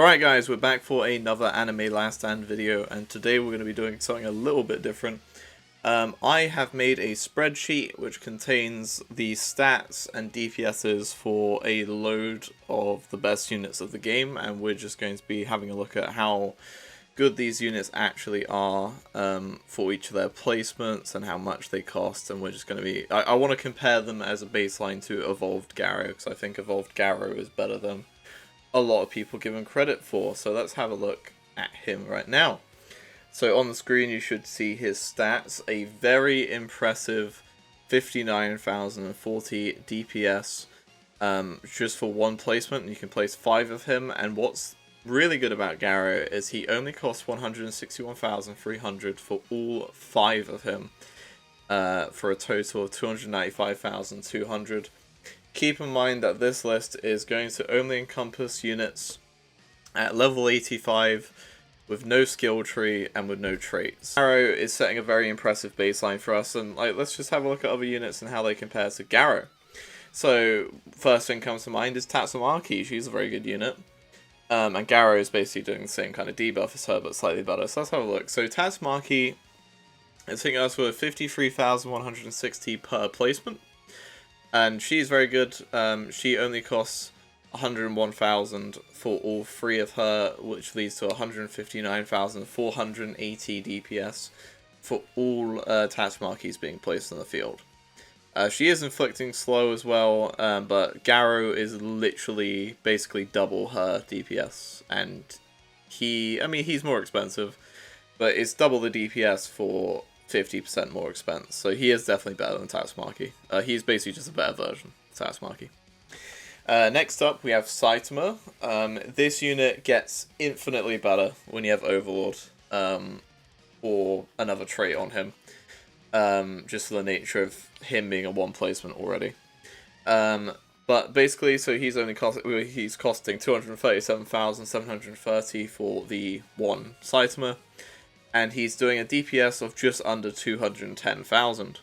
Alright guys, we're back for another Anime Last Stand video, and today we're going to be doing something a little bit different. I have made a spreadsheet which contains the stats and DPSs for a load of the best units of the game, and we're just going to be having a look at how good these units actually are for each of their placements and how much they cost, and we're just going to be... I want to compare them as a baseline to Evolved Garou, because I think Evolved Garou is better than a lot of people give him credit for. So let's have a look at him right now. So on the screen you should see his stats, a very impressive 59,040 DPS just for one placement, and you can place 5 of him. And what's really good about Garou is he only costs 161,300 for all 5 of him, for a total of 295,200. Keep in mind that this list is going to only encompass units at level 85 with no skill tree and with no traits. Garou is setting a very impressive baseline for us, and let's just have a look at other units and how they compare to Garou. So first thing comes to mind is Tatsumaki. She's a very good unit. And Garou is basically doing the same kind of debuff as her, but slightly better. So let's have a look. So Tatsumaki is hitting us with 53,160 per placement. And she's very good. She only costs 101,000 for all 3 of her, which leads to 159,480 DPS for all Tatsumakis being placed on the field. She is inflicting slow as well, but Garou is literally basically double her DPS, and he's more expensive, but it's double the DPS for 50% more expense, so he is definitely better than Tatsumaki. He's basically just a better version of Tatsumaki. Next up, we have Saitama. This unit gets infinitely better when you have Overlord, or another trait on him, just for the nature of him being a one placement already. But basically, so he's costing 237,730 for the one Saitama, and he's doing a DPS of just under 210,000.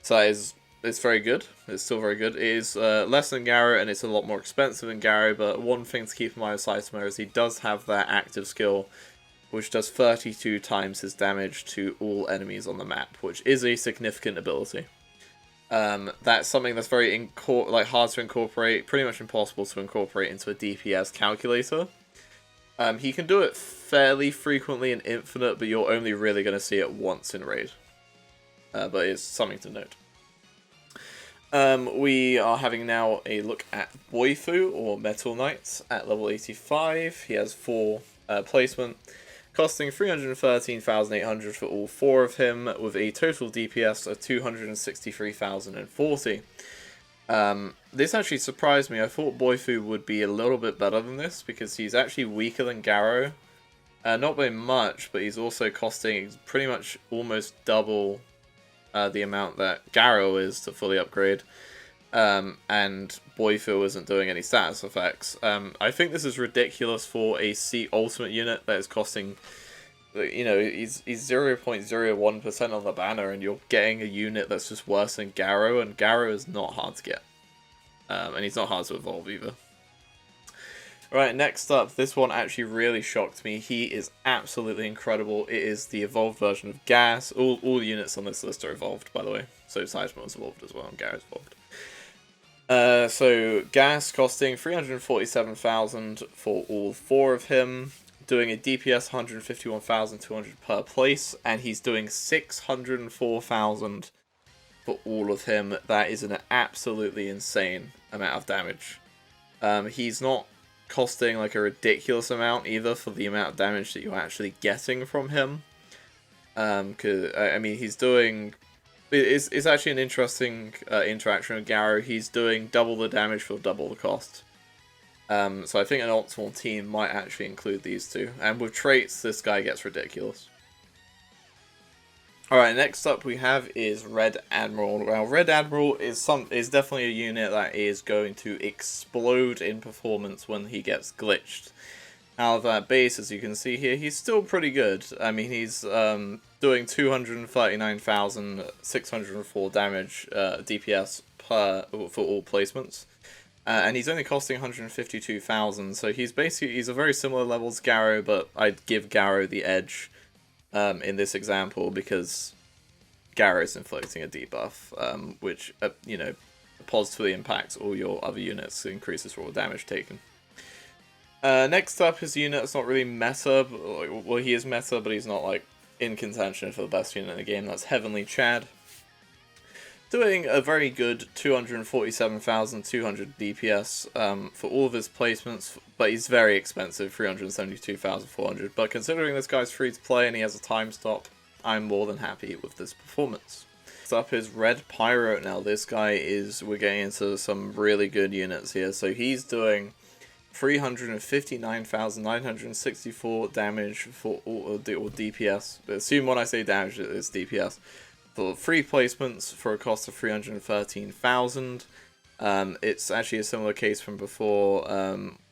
So it's very good. It's still very good. It is less than Garou, and it's a lot more expensive than Garou, but one thing to keep in mind with Saitama is he does have that active skill, which does 32 times his damage to all enemies on the map, which is a significant ability. That's something that's very hard to incorporate, pretty much impossible to incorporate into a DPS calculator. He can do it fairly frequently in Infinite, but you're only really going to see it once in Raid. But it's something to note. We are having now a look at Boifu, or Metal Knight, at level 85. He has 4 placement, costing 313,800 for all 4 of him, with a total DPS of 263,040. This actually surprised me. I thought Boifu would be a little bit better than this, because he's actually weaker than Garou. Not by much, but he's also costing pretty much almost double the amount that Garou is to fully upgrade. And Boifu isn't doing any status effects. I think this is ridiculous for a C ultimate unit that is costing... he's 0.01% on the banner, and you're getting a unit that's just worse than Garou, and Garou is not hard to get. And he's not hard to evolve either. Right, next up, this one actually really shocked me. He is absolutely incredible. It is the evolved version of Gas. All units on this list are evolved, by the way. So Saitama is evolved as well, and Garou's evolved. So Gas costing 347,000 for all 4 of him, doing a DPS 151,200 per place, and he's doing 604,000 for all of him. That is an absolutely insane amount of damage. He's not costing like a ridiculous amount either for the amount of damage that you're actually getting from him. Because he's doing... It's actually an interesting interaction with Garou. He's doing double the damage for double the cost. So I think an optimal team might actually include these two. And with traits, this guy gets ridiculous. Alright, next up we have is Red Admiral. Well, Red Admiral is definitely a unit that is going to explode in performance when he gets glitched. However, at base, as you can see here, he's still pretty good. I mean, he's doing 239,604 damage DPS for all placements. And he's only costing 152,000, so he's a very similar level to Garrow, but I'd give Garrow the edge in this example because Garrow's inflicting a debuff, which positively impacts all your other units, increases raw damage taken. Next up is a unit that's not really meta, well, he is meta, but he's not like in contention for the best unit in the game. That's Heavenly Chad. Doing a very good 247,200 DPS for all of his placements, but he's very expensive, 372,400. But considering this guy's free to play and he has a time stop, I'm more than happy with this performance. Next up is Red Pyro. Now this guy we're getting into some really good units here. So he's doing 359,964 damage for all DPS. Assume when I say damage it's DPS. For 3 placements for a cost of 313,000. It's actually a similar case from before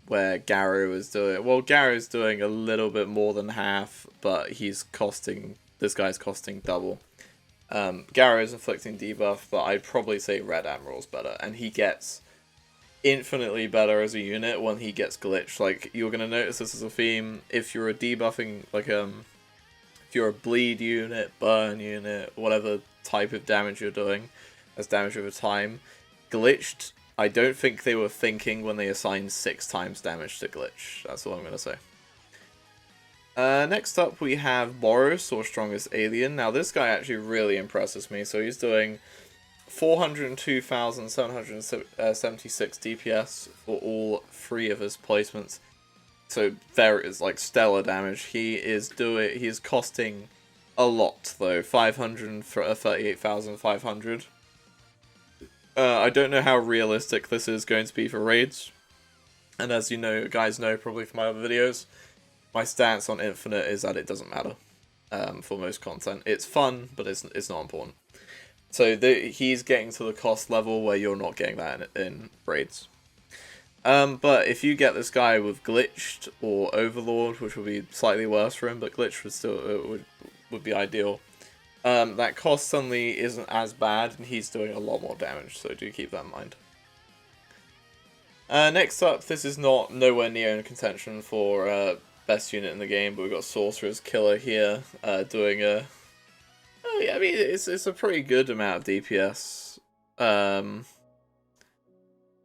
where Garrow is doing... Well, Garrow's doing a little bit more than half, but this guy's costing double. Garrow's inflicting debuff, but I'd probably say Red Admiral's better. And he gets infinitely better as a unit when he gets glitched. Like, you're going to notice this as a theme. If you're a debuffing, like, if you're a bleed unit, burn unit, whatever type of damage you're doing as damage over time, glitched, I don't think they were thinking when they assigned 6 times damage to glitch. That's all I'm going to say. Next up we have Boros, or Strongest Alien. Now this guy actually really impresses me. So he's doing 402,776 DPS for all 3 of his placements. So there is like stellar damage. He is costing a lot though, 538,500. I don't know how realistic this is going to be for raids. And as you know, guys know probably from my other videos, my stance on Infinite is that it doesn't matter for most content. It's fun, but it's not important. So he's getting to the cost level where you're not getting that in raids. But if you get this guy with Glitched or Overlord, which would be slightly worse for him, but Glitched would still would be ideal. That cost suddenly isn't as bad, and he's doing a lot more damage, so do keep that in mind. Next up, this is nowhere near in contention for best unit in the game, but we've got Sorcerer's Killer here, doing a... Oh, yeah, I mean, it's a pretty good amount of DPS.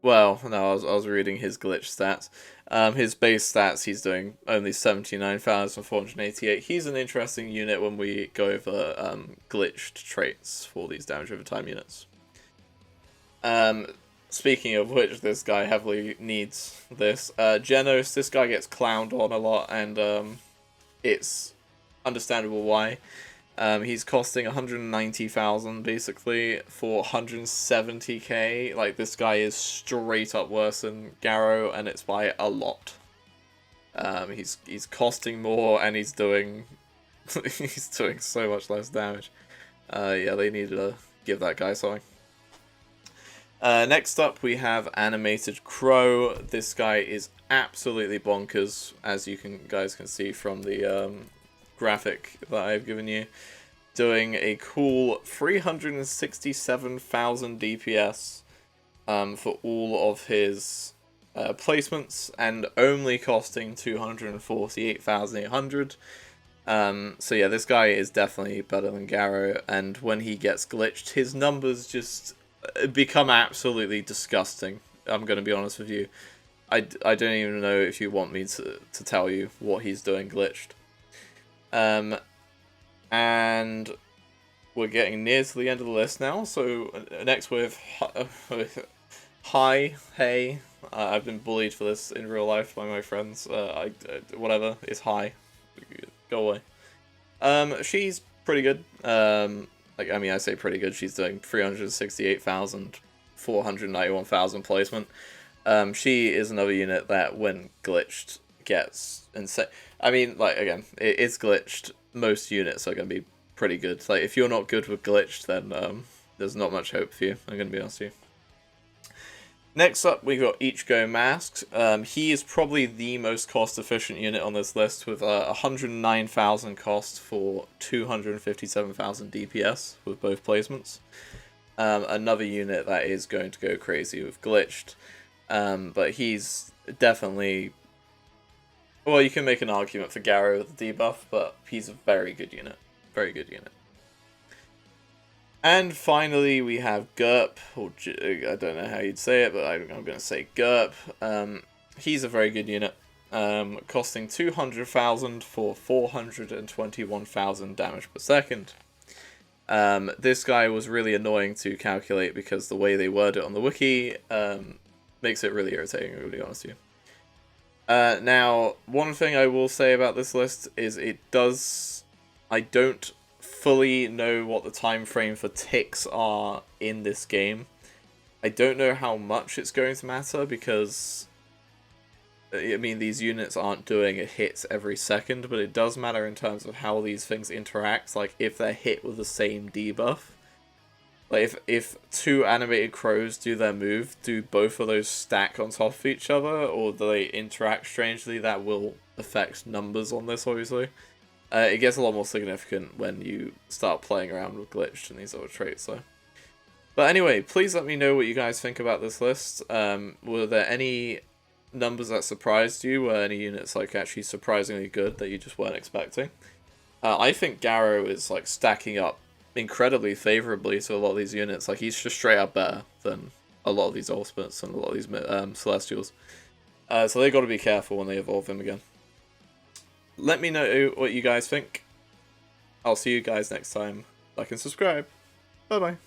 Well, no, I was reading his glitch stats. His base stats, he's doing only 79,488. He's an interesting unit when we go over glitched traits for these damage over time units. Speaking of which, this guy heavily needs this. Genos, this guy gets clowned on a lot, and it's understandable why. He's costing 190,000 basically for 170k. Like, this guy is straight up worse than Garrow, and it's by a lot. He's costing more, and he's doing he's doing so much less damage. Yeah, they need to give that guy something. Next up, we have Animated Crow. This guy is absolutely bonkers, as you guys can see from the graphic that I've given you, doing a cool 367,000 DPS for all of his placements, and only costing 248,800. So yeah, this guy is definitely better than Garrow, and when he gets glitched, his numbers just become absolutely disgusting. I'm going to be honest with you. I don't even know if you want me to tell you what he's doing glitched. And we're getting near to the end of the list now. So next we have Hey. I've been bullied for this in real life by my friends. Whatever, it's Hi. Go away. She's pretty good. Like, I mean, I say pretty good. She's doing 368,000, 491,000 placement. She is another unit that, when glitched, gets insane. I mean, like, again, it's glitched. Most units are going to be pretty good. Like, if you're not good with glitched, then there's not much hope for you. I'm going to be honest with you. Next up, we've got Ichigo Masked. He is probably the most cost-efficient unit on this list, with 109,000 cost for 257,000 DPS with both placements. Another unit that is going to go crazy with glitched. But he's definitely... Well, you can make an argument for Garrow with the debuff, but he's a very good unit. Very good unit. And finally, we have Gerp, or I don't know how you'd say it, but I'm going to say Gerp. He's a very good unit, costing 200,000 for 421,000 damage per second. This guy was really annoying to calculate because the way they word it on the wiki makes it really irritating, to be honest with you. Now, one thing I will say about this list is I don't fully know what the time frame for ticks are in this game. I don't know how much it's going to matter because, I mean, these units aren't doing hits every second, but it does matter in terms of how these things interact, like if they're hit with the same debuff. Like, if two animated crows do their move, do both of those stack on top of each other, or do they interact strangely? That will affect numbers on this, obviously. It gets a lot more significant when you start playing around with glitched and these other traits, so. But anyway, please let me know what you guys think about this list. Were there any numbers that surprised you? Were any units like actually surprisingly good that you just weren't expecting? I think Garrow is like stacking up incredibly favorably to a lot of these units. Like, he's just straight up better than a lot of these ultimates and a lot of these Celestials. So they got to be careful when they evolve him again. Let me know what you guys think. I'll see you guys next time. Like and subscribe. Bye bye.